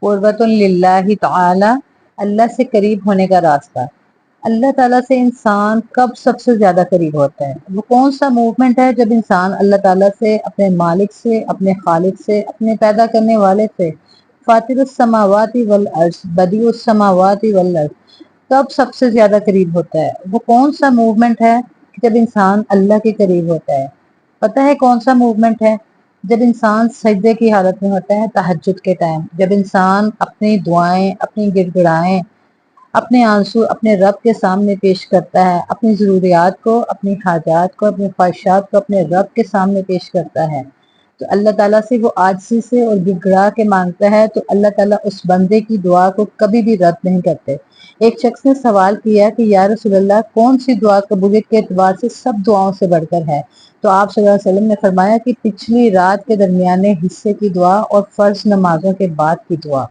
قربۃ للہ تعالی، اللہ سے قریب ہونے کا راستہ۔ اللہ تعالیٰ سے انسان کب سب سے زیادہ قریب ہوتا ہے؟ وہ کون سا موومنٹ ہے جب انسان اللہ تعالیٰ سے، اپنے مالک سے، اپنے خالق سے، اپنے پیدا کرنے والے سے، فاطر السماوات والارض، بدیع السماوات والارض، کب سب سے زیادہ قریب ہوتا ہے؟ وہ کون سا موومنٹ ہے جب انسان اللہ کے قریب ہوتا ہے؟ پتہ ہے کون سا موومنٹ ہے؟ جب انسان سجدے کی حالت میں ہوتا ہے تہجد کے ٹائم، جب انسان اپنی دعائیں، اپنی گڑ گڑائیں، اپنے آنسو اپنے رب کے سامنے پیش کرتا ہے، اپنی ضروریات کو، اپنی حاجات کو، اپنی خواہشات کو اپنے رب کے سامنے پیش کرتا ہے، تو اللہ تعالیٰ سے وہ عاجزی سے اور گڑ گڑا کے مانگتا ہے، تو اللہ تعالیٰ اس بندے کی دعا کو کبھی بھی رد نہیں کرتے۔ ایک شخص نے سوال کیا کہ یا رسول اللہ، کون سی دعا قبولیت کے اعتبار سے سب دعاؤں سے بڑھ کر ہے؟ تو آپ صلی اللہ علیہ وسلم نے فرمایا کہ پچھلی رات کے درمیانے حصے کی دعا اور فرض نمازوں کے بعد کی دعا۔